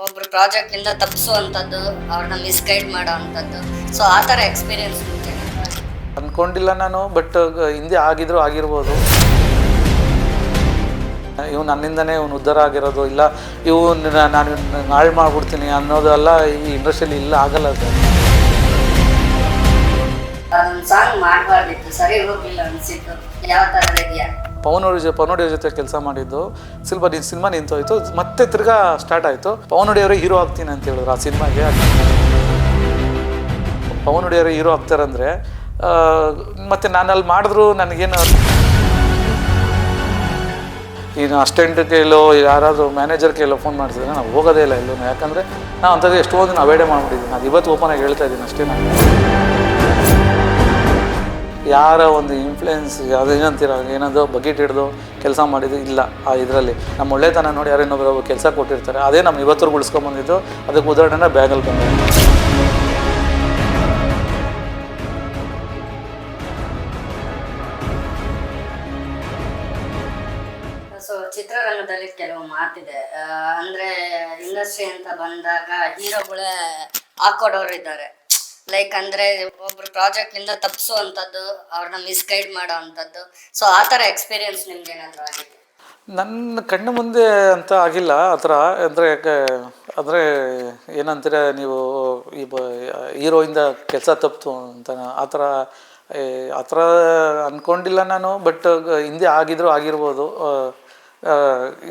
ಒಬ್ರು ಪ್ರಾಜೆಕ್ಟ್ ಇಂದ ತಪ್ಪಿಸುವಂಥದ್ದು, ಅವ್ರನ್ನ ಮಿಸ್ಗೈಡ್ ಮಾಡೋ ಅಂಥದ್ದು. ಸೊ ಆ ಥರ ಎಕ್ಸ್ಪೀರಿಯನ್ಸ್ ಅಂದ್ಕೊಂಡಿಲ್ಲ ನಾನು. ಬಟ್ ಹಿಂದೆ ಆಗಿರ್ಬೋದು. ಇವು ನನ್ನಿಂದನೇ ಇವನು ಉದ್ಧಾರ ಆಗಿರೋದು, ಇಲ್ಲ ಇವು ನಾನು ಹಾಳು ಮಾಡ್ಬಿಡ್ತೀನಿ ಅನ್ನೋದೆಲ್ಲ ಈ ಇಂಡಸ್ಟ್ರಿಯಲ್ಲಿ ಇಲ್ಲ, ಆಗಲ್ಲ ಸರ್. ಸಾಂಗ್ ಮಾಡಬಾರ್ದಿತ್ತು, ಸರಿ ಹೋಗಿಲ್ಲ ಅನಿಸಿತ್ತು. ಯಾವ ಥರ ಇದೆಯಾ? ಪವನೋಡಿ ಜೊತೆ ಕೆಲಸ ಮಾಡಿದ್ದು ಸ್ವಲ್ಪ ಸಿನಿಮಾ ನಿಂತೋಯ್ತು, ಮತ್ತೆ ತಿರ್ಗಾ ಸ್ಟಾರ್ಟ್ ಆಯಿತು. ಪವನೋಡಿಯವರೇ ಹೀರೋ ಆಗ್ತೀನಿ ಅಂತ ಹೇಳಿದ್ರು ಆ ಸಿನಿಮಾಗೆ. ಪವನೋಡಿಯವರೇ ಹೀರೋ ಆಗ್ತಾರಂದರೆ ಮತ್ತು ನಾನು ಅಲ್ಲಿ ಮಾಡಿದ್ರು ನನಗೇನು ಈಗ ಅಸ್ಟೆಂಟ್ ಕೈಲೋ ಯಾರಾದರೂ ಮ್ಯಾನೇಜರ್ ಕೈಲೋ ಫೋನ್ ಮಾಡಿಸಿದ್ರೆ ನಾವು ಹೋಗೋದೇ ಇಲ್ಲ ಎಲ್ಲೂ. ಯಾಕಂದರೆ ನಾವು ಅಂಥದ್ದು ಎಷ್ಟೊಂದು ಅವಾಯ್ಡೇ ಮಾಡಿಬಿಟ್ಟಿದ್ದೀನಿ. ಅದು ಇವತ್ತು ಓಪನಾಗಿ ಹೇಳ್ತಾ ಇದ್ದೀನಿ ಅಷ್ಟೇ. ನಾನು ಯಾರ ಒಂದು ಇನ್ಫ್ಲುಯೆನ್ಸ್ ಅದೇನಂತೀರ ಏನದು ಬಕೆಟ್ ಹಿಡ್ದು ಕೆಲಸ ಮಾಡಿದ್ದು ಇಲ್ಲ. ಆ ಇದರಲ್ಲಿ ನಮ್ಮ ಒಳ್ಳೆತನ ನೋಡಿ ಯಾರೋ ಇನ್ನೊಬ್ಬರು ಕೆಲಸ ಕೊಟ್ಟಿರ್ತಾರೆ, ಅದೇ ನಮ್ಮ ಇವತ್ತರೆಗೂ ಉಳಿಸ್ಕೊಂಬಂದಿದ್ದು. ಅದಕ್ಕೆ ಉದಾಹರಣೆ ಬ್ಯಾಗಲ್ಲಿ ಬಂದ. ಸೊ ಚಿತ್ರರಂಗದಲ್ಲಿ ಕೆಲವು ಮಾತಿದೆ, ಅಂದರೆ ಇಂಡಸ್ಟ್ರಿ ಅಂತ ಬಂದಾಗ ಹೀರೋಗಳೇ ಹಾಕೊಡೋರು ಇದ್ದಾರೆ. ಲೈಕ್ ಅಂದರೆ ಒಬ್ರು ಪ್ರಾಜೆಕ್ಟಿಂದ ತಪ್ಪಿಸುವಂಥದ್ದು, ಅವ್ರನ್ನ ಮಿಸ್ಗೈಡ್ ಮಾಡೋ ಅಂಥದ್ದು. ಸೊ ಆ ಥರ ಎಕ್ಸ್ಪೀರಿಯನ್ಸ್ ನಿಮ್ಗೆ ಏನಾದರೂ ಆಗಿದೆ? ನನ್ನ ಕಣ್ಣು ಮುಂದೆ ಅಂತ ಆಗಿಲ್ಲ ಆ ಥರ. ಅಂದರೆ ಏನಂತೀರ ನೀವು, ಈ ಹೀರೋಯಿಂದ ಕೆಲಸ ತಪ್ಪಿತು ಅಂತ ಆ ಥರ ಅಂದ್ಕೊಂಡಿಲ್ಲ ನಾನು. ಬಟ್ ಹಿಂದೆ ಆಗಿರ್ಬೋದು,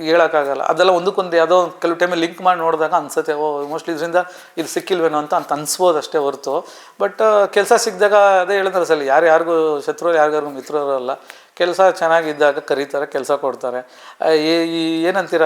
ಹೇಳೋಕ್ಕಾಗಲ್ಲ. ಅದೆಲ್ಲ ಒಂದಕ್ಕೊಂದು ಯಾವುದೋ ಕೆಲವು ಟೈಮಲ್ಲಿ ಲಿಂಕ್ ಮಾಡಿ ನೋಡಿದಾಗ ಅನ್ಸುತ್ತೆ, ಮೋಸ್ಟ್ಲಿ ಇದರಿಂದ ಇದು ಸಿಕ್ಕಿಲ್ವೇನೋ ಅಂತ ಅನ್ಸ್ಬೋದು ಅಷ್ಟೇ ಹೊರತು. ಬಟ್ ಕೆಲಸ ಸಿಕ್ಕಿದಾಗ ಅದೇ ಹೇಳಿದ್ರೆ ಸಲ ಯಾರಿಗೂ ಶತ್ರು ಯಾರಿಗಾರಿಗೂ ಮಿತ್ರರು ಅಲ್ಲ. ಕೆಲಸ ಚೆನ್ನಾಗಿದ್ದಾಗ ಕರೀತಾರೆ, ಕೆಲಸ ಕೊಡ್ತಾರೆ. ಏನಂತೀರ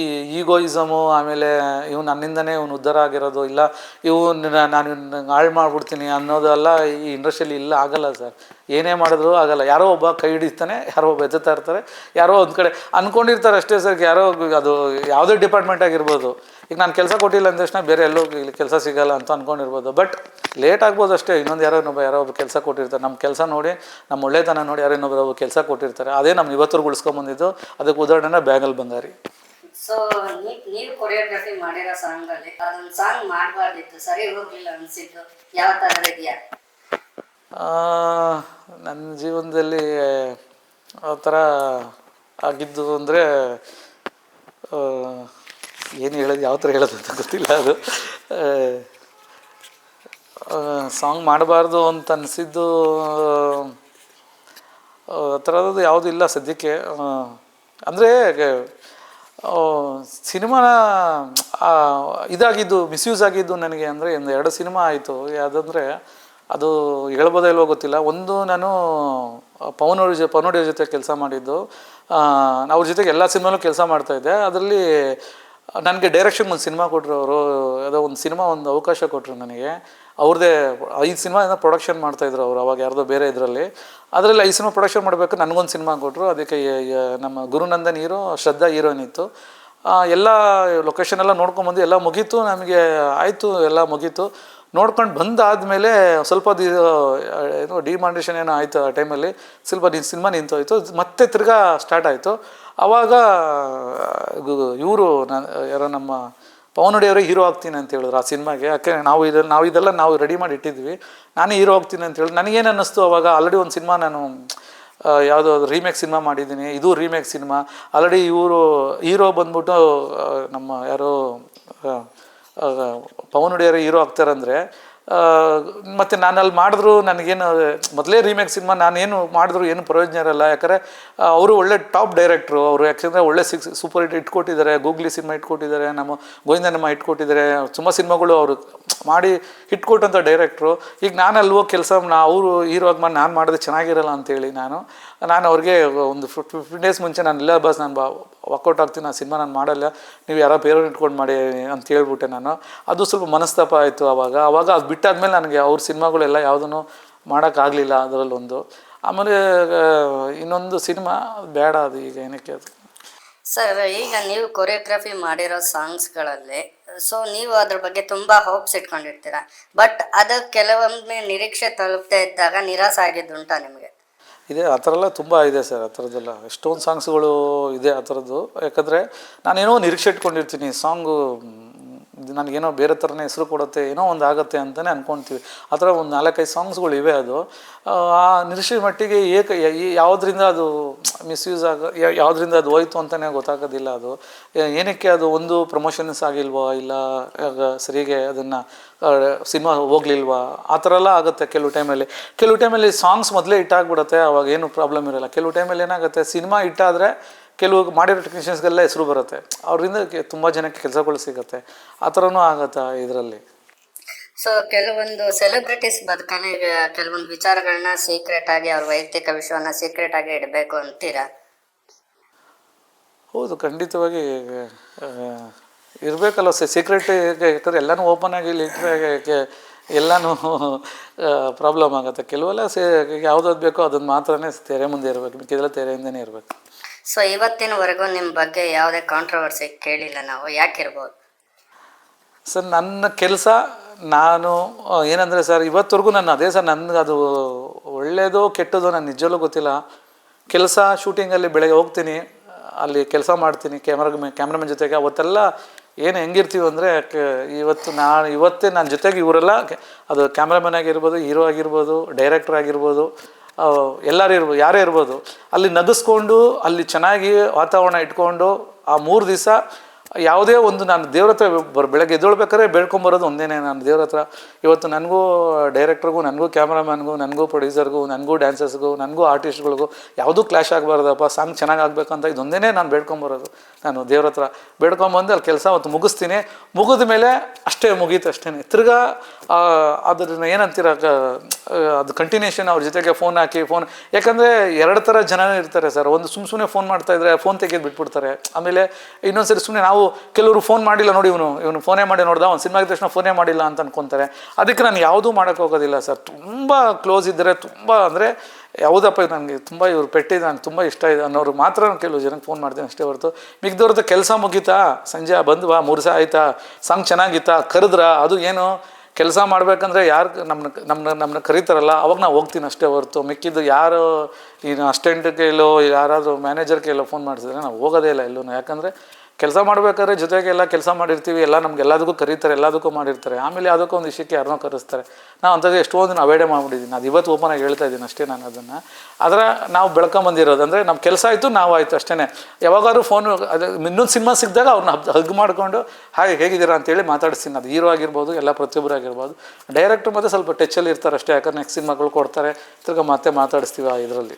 ಈ ಈಗೋಯಿಸಮು, ಆಮೇಲೆ ಇವು ನನ್ನಿಂದನೇ ಇವನು ಉದ್ಧಾರ ಆಗಿರೋದು, ಇಲ್ಲ ಇವು ನಾನು ಹಾಳು ಮಾಡ್ಬಿಡ್ತೀನಿ ಅನ್ನೋದೆಲ್ಲ ಈ ಇಂಡಸ್ಟ್ರಿಯಲ್ಲಿ ಇಲ್ಲ, ಆಗಲ್ಲ ಸರ್. ಏನೇ ಮಾಡಿದ್ರು ಆಗಲ್ಲ. ಯಾರೋ ಒಬ್ಬ ಕೈ ಹಿಡಿತಾನೆ, ಯಾರೋ ಒಬ್ಬ ಎತ್ತುತ್ತಾ ಇರ್ತಾರೆ, ಯಾರೋ ಒಂದು ಕಡೆ ಅಂದ್ಕೊಂಡಿರ್ತಾರೆ ಅಷ್ಟೇ ಸರ್. ಯಾರೋ ಅದು ಯಾವುದೇ ಡಿಪಾರ್ಟ್ಮೆಂಟ್ ಆಗಿರ್ಬೋದು. ಈಗ ನಾನು ಕೆಲಸ ಕೊಟ್ಟಿಲ್ಲ ಅಂದ ತಕ್ಷಣ ಬೇರೆ ಎಲ್ಲೋ ಕೆಲಸ ಸಿಗೋಲ್ಲ ಅಂತ ಅಂದ್ಕೊಂಡಿರ್ಬೋದು. ಬಟ್ ಲೇಟ್ ಆಗ್ಬೋದು ಅಷ್ಟೇ. ಇನ್ನೊಂದು ಯಾರೋ ಒಬ್ಬ ಕೆಲಸ ಕೊಟ್ಟಿರ್ತಾರೆ, ನಮ್ಮ ಕೆಲಸ ನೋಡಿ, ನಮ್ಮ ಒಳ್ಳೆತನ ನೋಡಿ ಯಾರೋ ಇನ್ನೊಬ್ಬರು ಕೆಲಸ ಕೊಟ್ಟಿರ್ತಾರೆ, ಅದೇ ನಮ್ಮ ಇವತ್ತರೆಗೂ ಉಳಿಸ್ಕೊಂಬಂದಿದ್ದು. ಅದಕ್ಕೆ ಉದಾಹರಣೆ ಬ್ಯಾಗಲ್ಲಿ ಬಂಗಾರಿ. ಸೊ ನೀವು ಕೊರಿಯೋಗ್ರಫಿ ಮಾಡಿರೋ ಸಾಂಗಲ್ಲಿ ಅದೊಂದು ಸಾಂಗ್ ಮಾಡಬಾರ್ದಿತ್ತು, ಸರಿ ಹೋಗಲಿಲ್ಲ ಅನಿಸಿದ್ದು. ಯಾವ ಥರ ಇದೆಯಾ? ನನ್ನ ಜೀವನದಲ್ಲಿ ಆ ಥರ ಆಗಿದ್ದು ಅಂದರೆ ಏನು ಹೇಳೋದು, ಯಾವ ಥರ ಹೇಳೋದು ಅಂತ ಗೊತ್ತಿಲ್ಲ. ಅದು ಸಾಂಗ್ ಮಾಡಬಾರ್ದು ಅಂತ ಅನಿಸಿದ್ದು ಆ ಥರದ್ದು ಯಾವುದೂ ಇಲ್ಲ ಸದ್ಯಕ್ಕೆ. ಅಂದರೆ ಸಿನಿಮಾನ ಇದಾಗಿದ್ದು, ಮಿಸ್ಯೂಸ್ ಆಗಿದ್ದು ನನಗೆ ಅಂದರೆ ಒಂದು 2 ಸಿನಿಮಾ ಆಯಿತು. ಯಾವುದಂದರೆ ಅದು ಹೇಳ್ಬೋದೋ ಇಲ್ವೋ ಗೊತ್ತಿಲ್ಲ. ಒಂದು ನಾನು ಪವನೋಡಿ ಜೊತೆ ಕೆಲಸ ಮಾಡಿದ್ದು. ಅವ್ರ ಜೊತೆಗೆ ಎಲ್ಲ ಸಿನಿಮಾಲೂ ಕೆಲಸ ಮಾಡ್ತಾಯಿದ್ದೆ. ಅದರಲ್ಲಿ ನನಗೆ ಡೈರೆಕ್ಷನ್ ಒಂದು ಸಿನಿಮಾ ಕೊಟ್ಟರು ಅವರು. ಯಾವುದೋ ಒಂದು ಸಿನಿಮಾ ಒಂದು ಅವಕಾಶ ಕೊಟ್ಟರು ನನಗೆ. ಅವ್ರದ್ದೇ 5 ಸಿನಿಮಾ ಏನೋ ಪ್ರೊಡಕ್ಷನ್ ಮಾಡ್ತಾಯಿದ್ರು ಅವರು ಅವಾಗ, ಯಾರ್ದೋ ಬೇರೆ ಇದರಲ್ಲಿ. ಅದರಲ್ಲಿ 5 ಸಿನಿಮಾ ಪ್ರೊಡಕ್ಷನ್ ಮಾಡಬೇಕು, ನನಗೊಂದು ಸಿನಿಮಾ ಕೊಟ್ಟರು. ಅದಕ್ಕೆ ನಮ್ಮ ಗುರುನಂದನ್ ಹೀರೋ, ಶ್ರದ್ಧಾ ಹೀರೋಯಿನ್ ಇತ್ತು. ಎಲ್ಲ ಲೊಕೇಶನ್ ಎಲ್ಲ ನೋಡ್ಕೊಂಬಂದು ಎಲ್ಲ ಮುಗೀತು. ನಮಗೆ ಆಯಿತು, ಎಲ್ಲ ಮುಗೀತು. ನೋಡ್ಕೊಂಡು ಬಂದಾದಮೇಲೆ ಸ್ವಲ್ಪ ಏನೋ ಡಿಮಾಂಡೇಷನ್ ಏನೋ ಆಯಿತು. ಆ ಟೈಮಲ್ಲಿ ಸ್ವಲ್ಪ ಸಿನಿಮಾ ನಿಂತೋಯ್ತು, ಮತ್ತೆ ತಿರ್ಗಾ ಸ್ಟಾರ್ಟ್ ಆಯಿತು. ಆವಾಗ ಇವರು ಯಾರೋ ನಮ್ಮ ಪವನೋಡಿಯವರೇ ಹೀರೋ ಆಗ್ತೀನಿ ಅಂತ ಹೇಳಿದ್ರು ಆ ಸಿನಿಮಾಗೆ. ಯಾಕೆ ನಾವು ರೆಡಿ ಮಾಡಿ ಇಟ್ಟಿದ್ವಿ, ನಾನೇ ಹೀರೋ ಆಗ್ತೀನಿ ಅಂತ ಹೇಳಿದ್ರು. ನನಗೇನು ಅನ್ನಿಸ್ತು ಅವಾಗ, ಆಲ್ರೆಡಿ ಒಂದು ಸಿನಿಮಾ ನಾನು ಯಾವುದೋ ರೀಮೇಕ್ ಸಿನಿಮಾ ಮಾಡಿದ್ದೀನಿ, ಇದು ರೀಮೇಕ್ ಸಿನಿಮಾ. ಆಲ್ರೆಡಿ ಇವರು ಹೀರೋ ಬಂದ್ಬಿಟ್ಟು ನಮ್ಮ ಯಾರೋ ಪವನೋಡಿಯವರೇ ಹೀರೋ ಆಗ್ತಾರಂದರೆ ಮತ್ತು ನಾನು ಅಲ್ಲಿ ಮಾಡಿದ್ರು ನನಗೇನು, ಮೊದಲೇ ರೀಮೇಕ್ ಸಿನಿಮಾ ನಾನೇನು ಮಾಡಿದ್ರು ಏನು ಪ್ರಯೋಜನ ಇರಲ್ಲ. ಯಾಕಂದರೆ ಅವರು ಒಳ್ಳೆ ಟಾಪ್ ಡೈರೆಕ್ಟ್ರು ಅವರು. ಯಾಕೆಂದರೆ ಒಳ್ಳೆ ಸೂಪರ್ ಹಿಟ್ ಇಟ್ಕೊಟ್ಟಿದ್ದಾರೆ. ಗೂಗ್ಲಿ ಸಿನಿಮಾ ಇಟ್ಕೊಟ್ಟಿದ್ದಾರೆ, ನಮ್ಮ ಗೋವಿಂದನಮ್ಮ ಇಟ್ಕೊಟ್ಟಿದ್ದಾರೆ. ತುಂಬ ಸಿನಿಮಾಗಳು ಅವರು ಮಾಡಿ ಇಟ್ಕೊಟ್ಟಂಥ ಡೈರೆಕ್ಟ್ರು. ಈಗ ನಾನು ಅಲ್ಲಿ ಹೋಗಿ ಕೆಲಸ ಅವರು ಹೀರೋ ಆಗಿ ನಾನು ಮಾಡಿದ್ರೆ ಚೆನ್ನಾಗಿರಲ್ಲ ಅಂತೇಳಿ ನಾನು ಅವ್ರಿಗೆ ಒಂದು 15 ಡೇಸ್ ಮುಂಚೆ ನಾನು ಇಲ್ಲ ಬಸ್, ನಾನು ವರ್ಕೌಟ್ ಆಗ್ತೀನಿ, ಆ ಸಿನಿಮಾ ನಾನು ಮಾಡಲ್ಲ, ನೀವು ಯಾರೋ ಬೇರೆಯವ್ರು ಇಟ್ಕೊಂಡು ಮಾಡಿ ಅಂತ ಹೇಳ್ಬಿಟ್ಟೆ ನಾನು. ಅದು ಸ್ವಲ್ಪ ಮನಸ್ತಾಪ ಆಯಿತು ಆವಾಗ. ಅದು ಬಿಟ್ಟಾದ್ಮೇಲೆ ನನಗೆ ಅವ್ರ ಸಿನಿಮಾಗಳೆಲ್ಲ ಯಾವುದೂ ಮಾಡೋಕ್ಕಾಗಲಿಲ್ಲ ಅದರಲ್ಲೊಂದು. ಆಮೇಲೆ ಇನ್ನೊಂದು ಸಿನಿಮಾ ಬೇಡ, ಅದು ಈಗ ಏನಕ್ಕೆ ಅದು. ಸರ್, ಈಗ ನೀವು ಕೊರಿಯೋಗ್ರಫಿ ಮಾಡಿರೋ ಸಾಂಗ್ಸ್ಗಳಲ್ಲಿ ಸೊ ನೀವು ಅದ್ರ ಬಗ್ಗೆ ತುಂಬ ಹೋಪ್ಸ್ ಇಟ್ಕೊಂಡಿರ್ತೀರ. ಬಟ್ ಅದು ಕೆಲವೊಮ್ಮೆ ನಿರೀಕ್ಷೆ ತಲುಪದೇ ಇದ್ದಾಗ ನಿರಾಸೆ ಆಗಿದ್ದುಂಟಾ ನಿಮಗೆ? ಇದೆ ಆ ಥರ ಎಲ್ಲ ತುಂಬ ಇದೆ ಸರ್. ಆ ಥರದ್ದೆಲ್ಲ ಎಷ್ಟೊಂದು ಸಾಂಗ್ಸ್ಗಳು ಇದೆ ಆ ಥರದ್ದು. ಯಾಕಂದರೆ ನಾನೇನೋ ನಿರೀಕ್ಷೆ ಇಟ್ಕೊಂಡಿರ್ತೀನಿ ಸಾಂಗು ನನಗೇನೋ ಬೇರೆ ಥರನೇ ಹೆಸರು ಕೊಡುತ್ತೆ, ಏನೋ ಒಂದು ಆಗುತ್ತೆ ಅಂತಲೇ ಅಂದ್ಕೊಳ್ತೀವಿ. ಆ ಥರ ಒಂದು 4-5 ಸಾಂಗ್ಸ್ಗಳು ಇವೆ. ಅದು ಆ ನಿರೀಕ್ಷೆ ಮಟ್ಟಿಗೆ ಯಾವುದರಿಂದ ಅದು ಮಿಸ್ಯೂಸ್ ಯಾವುದರಿಂದ ಅದು ಹೋಯ್ತು ಅಂತಲೇ ಗೊತ್ತಾಗೋದಿಲ್ಲ. ಅದು ಏನಕ್ಕೆ ಅದು ಒಂದು ಪ್ರಮೋಷನ್ಸ್ ಆಗಿಲ್ವಾ, ಇಲ್ಲ ಸರಿಗೆ ಅದನ್ನು ಸಿನಿಮಾ ಹೋಗ್ಲಿಲ್ವಾ, ಆ ಥರ ಎಲ್ಲ ಆಗುತ್ತೆ ಕೆಲವು ಟೈಮಲ್ಲಿ ಸಾಂಗ್ಸ್ ಮೊದಲೇ ಹಿಟ್ಟಾಗ್ಬಿಡುತ್ತೆ, ಅವಾಗ ಏನು ಪ್ರಾಬ್ಲಮ್ ಇರೋಲ್ಲ. ಕೆಲವು ಟೈಮಲ್ಲಿ ಏನಾಗುತ್ತೆ, ಸಿನಿಮಾ ಹಿಟ್ಟಾದರೆ ಕೆಲವು ಮಾಡಿರೋ ಟೆಕ್ನಿಷಿಯನ್ಸ್ಗೆಲ್ಲ ಹೆಸರು ಬರುತ್ತೆ, ಅವರಿಂದ ತುಂಬ ಜನಕ್ಕೆ ಕೆಲಸಗಳು ಸಿಗುತ್ತೆ. ಆ ಥರನೂ ಆಗುತ್ತೆ ಇದರಲ್ಲಿ. ಸೊ ಕೆಲವೊಂದು ಸೆಲೆಬ್ರಿಟೀಸ್ ಬದುಕನೆ ಕೆಲವೊಂದು ವಿಚಾರಗಳನ್ನ ಸೀಕ್ರೆಟ್ ಆಗಿ ಅವ್ರ ವೈಯಕ್ತಿಕ ವಿಷಯವನ್ನು ಸೀಕ್ರೆಟ್ ಆಗಿ ಇಡಬೇಕು ಅಂತೀರಾ? ಹೌದು, ಖಂಡಿತವಾಗಿ ಇರಬೇಕಲ್ಲ ಸೀಕ್ರೆಟ್. ಯಾಕಂದರೆ ಎಲ್ಲನೂ ಓಪನ್ ಆಗಿ ಇಟ್ಟರೆ ಎಲ್ಲನೂ ಪ್ರಾಬ್ಲಮ್ ಆಗುತ್ತೆ. ಕೆಲವೆಲ್ಲ ಯಾವುದಾದ್ರು ಬೇಕೋ ಅದನ್ನು ಮಾತ್ರನೇ ತೆರೆ ಮುಂದೆ ಇರಬೇಕು, ಮಿಕ್ಕಿದೆಲ್ಲ ತೆರೆಯಿಂದನೇ ಇರಬೇಕು. ಸೊ ಇವತ್ತಿನವರೆಗೂ ನಿಮ್ಮ ಬಗ್ಗೆ ಯಾವುದೇ ಕಾಂಟ್ರವರ್ಸಿ ಕೇಳಿಲ್ಲ ನಾವು, ಯಾಕಿರ್ಬೋದು ಸರ್? ನನ್ನ ಕೆಲಸ ನಾನು ಏನಂದರೆ ಸರ್, ಇವತ್ತವರೆಗೂ ನಾನು ಅದೇ ಸರ್, ನನಗೆ ಅದು ಒಳ್ಳೆಯದೋ ಕೆಟ್ಟದೋ ನನಗೆ ನಿಜವೂ ಗೊತ್ತಿಲ್ಲ. ಕೆಲಸ ಶೂಟಿಂಗಲ್ಲಿ ಬೆಳಗ್ಗೆ ಹೋಗ್ತೀನಿ, ಅಲ್ಲಿ ಕೆಲಸ ಮಾಡ್ತೀನಿ ಕ್ಯಾಮ್ರಾಮನ್ ಜೊತೆಗೆ. ಅವತ್ತೆಲ್ಲ ಏನು ಹೆಂಗಿರ್ತೀವಿ ಅಂದರೆ, ಇವತ್ತೇ ನನ್ನ ಜೊತೆಗೆ ಇವರೆಲ್ಲ, ಅದು ಕ್ಯಾಮ್ರಾಮನ್ ಆಗಿರ್ಬೋದು, ಹೀರೋ ಆಗಿರ್ಬೋದು, ಡೈರೆಕ್ಟರ್ ಆಗಿರ್ಬೋದು, ಎಲ್ಲರೂ ಇರ್ಬೋದು, ಯಾರೇ ಇರ್ಬೋದು, ಅಲ್ಲಿ ನಗಿಸ್ಕೊಂಡು ಅಲ್ಲಿ ಚೆನ್ನಾಗಿ ವಾತಾವರಣ ಇಟ್ಕೊಂಡು ಆ 3 ದಿವಸ ಯಾವುದೇ ಒಂದು ನಾನು ದೇವ್ರ ಹತ್ರ ಬೆಳಗ್ಗೆ ಎದ್ದೇಳ್ಬೇಕಾದ್ರೆ ಬೇಡ್ಕೊಂಬರೋದು ಒಂದೇ, ನಾನು ದೇವ್ರ ಹತ್ರ ಇವತ್ತು ನನಗೂ ಡೈರೆಕ್ಟ್ರಿಗೂ, ನನಗೂ ಕ್ಯಾಮ್ರಾಮನ್ಗೂ, ನನಗೂ ಪ್ರೊಡ್ಯೂಸರ್ಗೂ, ನನಗೂ ಡ್ಯಾನ್ಸರ್ಸ್ಗೂ, ನನಗೂ ಆರ್ಟಿಸ್ಟ್ಗಳಿಗೂ ಯಾವುದೂ ಕ್ಲಾಶ್ ಆಗಬಾರ್ದಪ್ಪ, ಸಾಂಗ್ ಚೆನ್ನಾಗಿ ಆಗಬೇಕಂತ ಇದೊಂದೇ ನಾನು ಬೇಡ್ಕೊಂಬರೋದು. ನಾನು ದೇವ್ರ ಹತ್ರ ಬೇಡ್ಕೊಂಬಂದು ಅಲ್ಲಿ ಕೆಲಸ ಅವತ್ತು ಮುಗಿಸ್ತೀನಿ. ಮುಗಿದ ಮೇಲೆ ಅಷ್ಟೇ ಮುಗೀತು, ಅಷ್ಟೇ. ತಿರ್ಗಾ ಅದನ್ನು ಏನಂತೀರ, ಅದು ಕಂಟಿನ್ಯೂಷನ್ ಅವ್ರ ಜೊತೆಗೆ ಫೋನ್ ಹಾಕಿ ಯಾಕಂದರೆ 2 ಥರ ಜನನೇ ಇರ್ತಾರೆ ಸರ್. ಒಂದು ಸುಮ್ಮನೆ ಫೋನ್ ಮಾಡ್ತಾಯಿದ್ರೆ ಫೋನ್ ತೆಗೆದು ಬಿಟ್ಬಿಡ್ತಾರೆ. ಆಮೇಲೆ ಇನ್ನೊಂದ್ಸರಿ ಸುಮ್ಮನೆ ನಾವು ಕೆಲವರು ಫೋನ್ ಮಾಡಿಲ್ಲ ನೋಡಿ, ಇವನು ಫೋನೇ ಮಾಡಿ ನೋಡ್ದ, ಒಂದು ಸಿನಿಮಾ ಆಗಿದ ತಕ್ಷಣ ಫೋನೇ ಮಾಡಿಲ್ಲ ಅಂತ ಅನ್ಕೊತಾರೆ. ಅದಕ್ಕೆ ನಾನು ಯಾವುದೂ ಮಾಡೋಕ್ಕೆ ಹೋಗೋದಿಲ್ಲ ಸರ್. ತುಂಬ ಕ್ಲೋಸ್ ಇದ್ದರೆ, ತುಂಬ ಅಂದರೆ ಯಾವುದಪ್ಪ ನನಗೆ ತುಂಬ ಇವ್ರು ಪೆಟ್ಟಿದೆ, ನನಗೆ ತುಂಬ ಇಷ್ಟ ಇದೆ ಅನ್ನೋರು ಮಾತ್ರ ನಾನು ಕೆಲವು ಜನಕ್ಕೆ ಫೋನ್ ಮಾಡ್ತೀನಿ ಅಷ್ಟೇ ಹೊರತು ಮಿಕ್ದವ್ರದ್ದು ಕೆಲಸ ಮುಗೀತಾ, ಸಂಜೆ ಬಂದ್ವಾ, 3 ದಿವಸ ಆಯಿತಾ, ಸಾಂಗ್ ಚೆನ್ನಾಗಿತ್ತಾ, ಕರೆದ್ರ, ಅದು ಏನು ಕೆಲಸ ಮಾಡಬೇಕಂದ್ರೆ ಯಾರು ನಮ್ಮನ್ನ ಕರೀತಾರಲ್ಲ ಅವಾಗ ನಾವು ಹೋಗ್ತೀನಿ ಅಷ್ಟೇ ಹೊರತು ಮಿಕ್ಕಿದ್ದು ಯಾರು ಈ ಅಸಿಸ್ಟೆಂಟ್ ಕೈಲೋ ಯಾರಾದರೂ ಮ್ಯಾನೇಜರ್ ಕೈಲೋ ಫೋನ್ ಮಾಡಿಸಿದ್ರೆ ನಾವು ಹೋಗೋದೇ ಇಲ್ಲ ಎಲ್ಲೂ. ಯಾಕಂದರೆ ಕೆಲಸ ಮಾಡಬೇಕಾದ್ರೆ ಜೊತೆಗೆಲ್ಲ ಕೆಲಸ ಮಾಡಿರ್ತೀವಿ, ಎಲ್ಲ ನಮ್ಗೆ ಎಲ್ಲದಕ್ಕೂ ಕರೀತಾರೆ, ಎಲ್ಲದಕ್ಕೂ ಮಾಡಿರ್ತಾರೆ. ಆಮೇಲೆ ಯಾವುದಕ್ಕೂ ಒಂದು ವಿಷಯಕ್ಕೆ ಯಾರನ್ನೋ ಕರೆಸ್ತಾರೆ. ನಾವು ಅಂಥದ್ದು ಎಷ್ಟೊಂದು ಅವಾಯ್ಡೇ ಮಾಡಿಬಿಟ್ಟಿದ್ದೀನಿ. ಅದು ಇವತ್ತು ಓಪನ್ ಆಗಿ ಹೇಳ್ತಾ ಇದ್ದೀನಿ ಅಷ್ಟೇ. ನಾನು ಅದನ್ನು ನಾವು ಬೆಳ್ಕೊಂಬಂದಿರೋದು ಅಂದರೆ ನಮ್ಮ ಕೆಲಸ ಆಯಿತು, ನಾವು ಆಯಿತು ಅಷ್ಟೇ. ಯಾವಾಗಾದ್ರೂ ಫೋನು ಅದು ಇನ್ನೊಂದು ಸಿನಿಮಾ ಸಿಕ್ಕಿದಾಗ ಅವ್ರನ್ನ ಹಗ್ ಮಾಡಿಕೊಂಡು ಹಾಗೆ ಹೇಗಿದ್ದೀರಾ ಅಂತೇಳಿ ಮಾತಾಡಿಸ್ತೀನಿ. ಅದು ಹೀರೋ ಆಗಿರ್ಬೋದು, ಎಲ್ಲ ಪ್ರತಿಯೊಬ್ಬರು ಆಗಿರ್ಬೋದು. ಡೈರೆಕ್ಟ್ರು ಮತ್ತು ಸ್ವಲ್ಪ ಟಚ್ಚಲ್ಲಿ ಇರ್ತಾರೆ ಅಷ್ಟೇ, ಯಾಕಂದ್ರೆ ನೆಕ್ಸ್ಟ್ ಸಿನಿಮಾಗಳು ಕೊಡ್ತಾರೆ, ತಿರ್ಗಿ ಮತ್ತೆ ಮಾತಾಡಿಸ್ತೀವಿ ಆ ಇದರಲ್ಲಿ.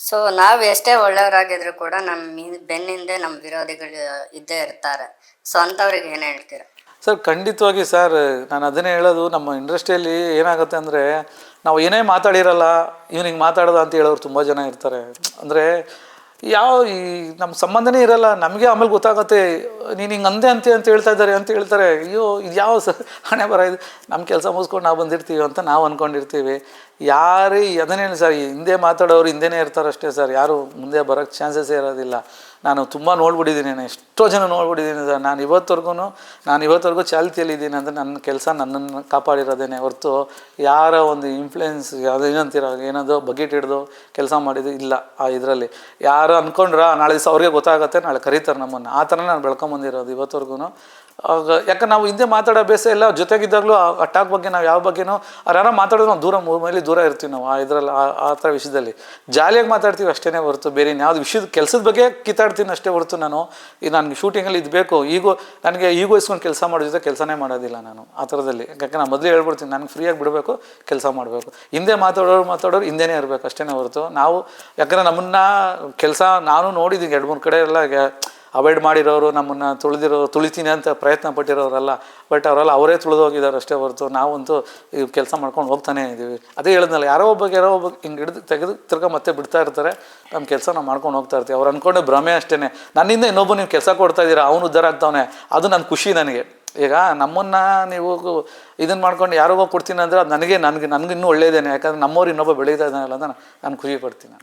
ಸೊ ನಾವು ಎಷ್ಟೇ ಒಳ್ಳೆಯವರಾಗಿದ್ರು ಕೂಡ ನಮ್ಮ ಬೆನ್ನಿಂದೆ ನಮ್ಮ ವಿರೋಧಿಗಳು ಇದ್ದೇ ಇರ್ತಾರೆ. ಸೊ ಅಂಥವ್ರಿಗೆ ಏನು ಹೇಳ್ತೀರಾ? ಸರ್ ಖಂಡಿತವಾಗಿ ಸರ್, ನಾನು ಅದನ್ನೇ ಹೇಳೋದು. ನಮ್ಮ ಇಂಡಸ್ಟ್ರಿಯಲ್ಲಿ ಏನಾಗುತ್ತೆ ಅಂದರೆ, ನಾವು ಏನೇ ಮಾತಾಡಿರಲ್ಲ ಇವ್ನು ಹಿಂಗೆ ಮಾತಾಡೋದು ಅಂತ ಹೇಳೋರು ತುಂಬ ಜನ ಇರ್ತಾರೆ. ಅಂದರೆ ಈ ನಮ್ಮ ಸಂಬಂಧನೇ ಇರಲ್ಲ, ನಮಗೆ ಆಮೇಲೆ ಗೊತ್ತಾಗುತ್ತೆ ನೀನು ಹಿಂಗೆ ಅಂದೆ ಅಂತ ಹೇಳ್ತಾರೆ. ಅಯ್ಯೋ ಇದು ಯಾವ ಹಣೆ ಬರ, ಇದು ನಮ್ಮ ಕೆಲಸ ಮುಗಿಸ್ಕೊಂಡು ನಾವು ಬಂದಿರ್ತೀವಿ ಅಂತ ನಾವು ಅಂದ್ಕೊಂಡಿರ್ತೀವಿ. ಯಾರೇ ಅದನ್ನೇ ಹೇಳಿ ಸರ್, ಹಿಂದೆ ಮಾತಾಡೋರು ಹಿಂದೆನೇ ಇರ್ತಾರೆ ಅಷ್ಟೇ ಸರ್, ಯಾರು ಮುಂದೆ ಬರೋಕ್ಕೆ ಚಾನ್ಸಸ್ಸೇ ಇರೋದಿಲ್ಲ. ನಾನು ತುಂಬ ನೋಡ್ಬಿಟ್ಟಿದ್ದೀನಿ, ಎಷ್ಟೋ ಜನ ನೋಡ್ಬಿಟ್ಟಿದ್ದೀನಿ ಸರ್. ನಾನು ಇವತ್ತವರೆಗೂ ಚಾಲ್ತಿಯಲ್ಲಿದ್ದೀನಿ ಅಂದರೆ ನನ್ನ ಕೆಲಸ ನನ್ನನ್ನು ಕಾಪಾಡಿರೋದೇನೆ ಹೊರತು ಯಾರ ಒಂದು ಇನ್ಫ್ಲುಯೆನ್ಸ್ ಅದು ಏನಂತೀರ ಏನದು ಬಕೆಟ್ ಹಿಡ್ದು ಕೆಲಸ ಮಾಡಿದ್ದು ಇಲ್ಲ. ಆ ಇದರಲ್ಲಿ ಯಾರು ಅಂದ್ಕೊಂಡ್ರೆ ನಾಳೆ ದಿವಸ ಅವ್ರಿಗೆ ಗೊತ್ತಾಗುತ್ತೆ, ನಾಳೆ ಕರೀತಾರೆ ನಮ್ಮನ್ನು. ಆ ಥರ ನಾನು ಬೆಳ್ಕೊಂಬಂದಿರೋದು ಇವತ್ತವರೆಗೂ. ಯಾಕೆ ನಾವು ಹಿಂದೆ ಮಾತಾಡೋ ಬೇಸೆ ಎಲ್ಲ ಜೊತೆಗಿದ್ದಾಗಲೂ ಆ ಟಾಕ್ ಬಗ್ಗೆ ನಾವು ಯಾವ ಬಗ್ಗೆನೂ ಯಾರೋ ಮಾತಾಡೋದು ನಾವು ದೂರ ಇರ್ತೀವಿ ನಾವು ಆ ಇದರಲ್ಲಿ ಆ ಥರ ವಿಷಯದಲ್ಲಿ ಜಾಲಿಯಾಗಿ ಮಾತಾಡ್ತೀವಿ ಅಷ್ಟೇ ಹೊರತು ಬೇರೆ ಯಾವುದು ವಿಷಯದ ಕೆಲಸದ ಬಗ್ಗೆ ಕಿತ್ತಾಡ್ತೀನಿ ಅಷ್ಟೇ ಹೊರತು ನಾನು ನನಗೆ ಶೂಟಿಂಗಲ್ಲಿ ಇದು ಬೇಕು ನನಗೆ ಇಸ್ಕೊಂಡು ಕೆಲಸ ಮಾಡೋ ಜೊತೆ ಕೆಲಸನೇ ಮಾಡೋದಿಲ್ಲ ನಾನು ಆ ಥರದಲ್ಲಿ. ಯಾಕೆ ನಾನು ಮೊದಲೇ ಹೇಳ್ಬಿಡ್ತೀನಿ, ನನಗೆ ಫ್ರೀಯಾಗಿ ಬಿಡಬೇಕು, ಕೆಲಸ ಮಾಡಬೇಕು. ಹಿಂದೆ ಮಾತಾಡೋರು ಹಿಂದೆನೇ ಇರಬೇಕು ಅಷ್ಟೇ ಹೊರತು ನಾವು, ಯಾಕಂದರೆ ನಮ್ಮನ್ನು ಕೆಲಸ ನಾನು ನೋಡಿದ್ದೀನಿ 2-3 ಕಡೆ ಎಲ್ಲ ಅವಾಯ್ಡ್ ಮಾಡಿರೋರು, ನಮ್ಮನ್ನು ತುಳಿತೀನಿ ಅಂತ ಪ್ರಯತ್ನ ಪಟ್ಟಿರೋರಲ್ಲ. ಬಟ್ ಅವರೇ ತುಳಿದೋಗಿದ್ದಾರೆ ಅಷ್ಟೇ ಹೊರತು ನಾವಂತೂ ಈ ಕೆಲಸ ಮಾಡ್ಕೊಂಡು ಹೋಗ್ತಾನೆ ಇದ್ದೀವಿ. ಅದೇ ಹೇಳಿದ್ನಲ್ಲ, ಯಾರೋ ಒಬ್ಬ ಹಿಂಗೆ ಹಿಡಿದು ತೆಗೆದು ತಿರ್ಗಾ ಮತ್ತೆ ಬಿಡ್ತಾ ಇರ್ತಾರೆ. ನಮ್ಮ ಕೆಲಸ ನಾವು ಮಾಡ್ಕೊಂಡು ಹೋಗ್ತಾ ಇರ್ತೀವಿ. ಅವ್ರು ಅಂದ್ಕೊಂಡೆ ಭ್ರಮೆ ಅಷ್ಟೇ. ನನ್ನಿಂದ ಇನ್ನೊಬ್ಬ ನೀವು ಕೆಲಸ ಕೊಡ್ತಾ ಇದ್ದೀರಾ, ಅವನು ಉದ್ಧಾರ ಆಗ್ತಾವನೆ, ಅದು ನನ್ನ ಖುಷಿ ನನಗೆ. ಈಗ ನಮ್ಮನ್ನು ನೀವು ಇದನ್ನು ಮಾಡ್ಕೊಂಡು ಯಾರಿಗೋ ಕೊಡ್ತೀನಿ ಅಂದರೆ ಅದು ನನಗೆ ಇನ್ನೂ ಒಳ್ಳೆಯದೇನೆ. ಯಾಕಂದರೆ ನಮ್ಮವ್ರು ಇನ್ನೊಬ್ಬ ಬೆಳೀತಾ ಇದ್ದಾನಲ್ಲ ಅಂತ ನಾನು ಖುಷಿ ಪಡ್ತೀನಿ.